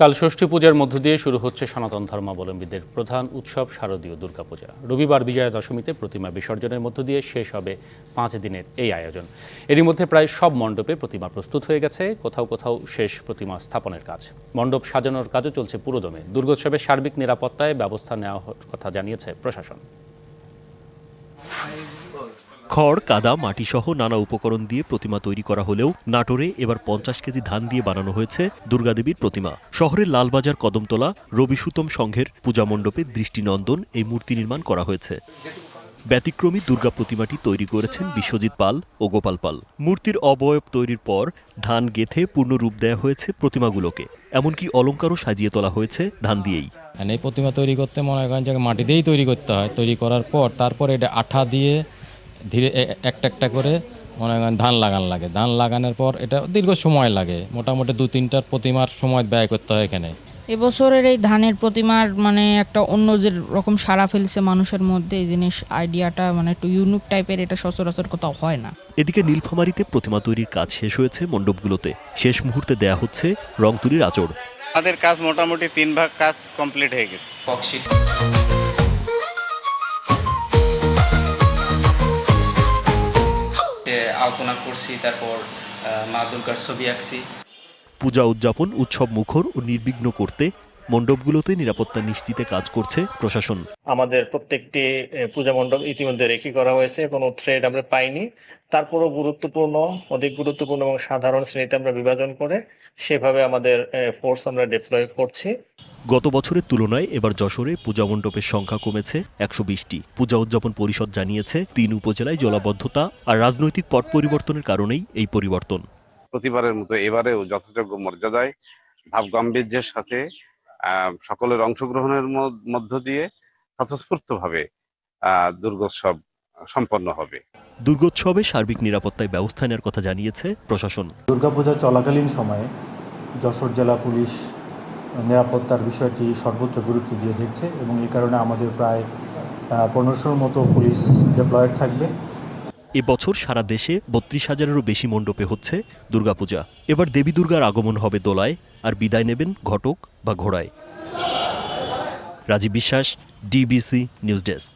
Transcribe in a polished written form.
কাল ষষ্ঠী পূজার মধ্য দিয়ে শুরু হচ্ছে সনাতন ধর্মাবলম্বীদের প্রধান উৎসব শারদীয় দুর্গাপূজা। রবিবার বিজয়া দশমীতে প্রতিমা বিসর্জনের মধ্য দিয়ে শেষ হবে 5 দিনের এই আয়োজন। এরই মধ্যে প্রায় সব মণ্ডপে প্রতিমা প্রস্তুত হয়ে গেছে, কোথাও কোথাও শেষ প্রতিমা স্থাপনের কাজ। মণ্ডপ সাজানোর কাজও চলছে পুরোদমে। দুর্গোৎসবের সার্বিক নিরাপত্তায় ব্যবস্থা নেওয়ার কথা জানিয়েছে প্রশাসন। খড়, কাদা, মাটিসহ নানা উপকরণ দিয়ে প্রতিমা তৈরি করা হলেও নাটোরে এবার 50 কেজি ধান দিয়ে বানানো হয়েছে দুর্গাদেবীর প্রতিমা। শহরের লালবাজার কদমতলা রবি সুতম সংঘের পূজা মণ্ডপে দৃষ্টিনন্দন এই মূর্তি নির্মাণ করা হয়েছে। ব্যতিক্রমী দুর্গা প্রতিমাটি তৈরি করেছেন বিশ্বজিৎ পাল ও গোপাল পাল। মূর্তির অবয়ব তৈরির পর ধান গেঁথে পূর্ণ রূপ দেওয়া হয়েছে প্রতিমাগুলোকে। এমনকি অলংকারও সাজিয়ে তোলা হয়েছে ধান দিয়েই। এই প্রতিমা তৈরি করতে মনে করেন যে মাটি দিয়েই তৈরি করতে হয়। তৈরি করার পর তারপরে এটা আঠা দিয়ে ধীরে একটা একটা করে মনে করেন ধান লাগে। ধান লাগানোর পর এটা দীর্ঘ সময় লাগে, মোটামুটি 2-3টা প্রতিমার সময় ব্যয় করতে হয় এখানে। এবছরের এই ধানের প্রতিমার একটা অন্য যে রকম সাড়া ফেলছে মানুষের মধ্যে, এই জিনিস আইডিয়াটা একটু ইউনিক টাইপের, এটা সচরাচর কোথাও হয় না। এদিকে নীলফামারীতে প্রতিমা তৈরির কাজ শেষ হয়েছে মণ্ডপগুলোতে। শেষ মুহূর্তে দেয়া হচ্ছে রং তুলির আঁচড়। আমাদের কাজ মোটামুটি 3 ভাগ কাজ কমপ্লিট হয়ে গেছে। আলপনা করছি, তারপর মা দুর্গার ছবি আঁকছি। পূজা উদযাপন উৎসব মুখর ও নির্বিঘ্ন করতে মণ্ডপগুলোতে নিরাপত্তা নিশ্চিতে কাজ করছে প্রশাসন। আমাদের প্রত্যেকটি পূজা মণ্ডপ ইতিমধ্যে রেকি করা হয়েছে, কোনো থ্রেড আমরা পাইনি। তারপরও অধিক গুরুত্বপূর্ণ এবং সাধারণ শ্রেণীতে আমরা বিভাজন করে সেভাবে আমাদের ফোর্স আমরা ডিপ্লয় করছি। গত বছরের তুলনায় এবার যশোরে পূজা মণ্ডপের সংখ্যা কমেছে 120টি। পূজা উদযাপন পরিষদ জানিয়েছে 3 উপজেলায় জলাবদ্ধতা আর রাজনৈতিক পট পরিবর্তনের কারণেই এই পরিবর্তন। প্রতিবারের মতো এবারেও যথাযোগ্য মর্যাদায় ভাবগাম্ভীর্যের সাথে সকলের অংশগ্রহণের মধ্য দিয়ে স্বতঃস্ফূর্তভাবে দুর্গোৎসব সম্পন্ন হবে। দুর্গোৎসবে সার্বিক নিরাপত্তায় ব্যবস্থা নেওয়ার কথা জানিয়েছে প্রশাসন। দুর্গাপূজা চলাকালীন সময়ে যশোর জেলা পুলিশ নিরাপত্তার বিষয়টি সর্বোচ্চ গুরুত্ব দিয়ে দেখছে এবং এই কারণে আমাদের প্রায় 1500-র মতো পুলিশ ডিপ্লয়েড থাকবে। এবছর সারা দেশে 32,000-এরও বেশি মণ্ডপে হচ্ছে দুর্গাপূজা। এবার দেবী দুর্গার আগমন হবে দোলায়, আর বিদায় নেবেন ঘটক বা ঘোড়ায়। রাজীব বিশ্বাস, ডিবিসি নিউজ ডেস্ক।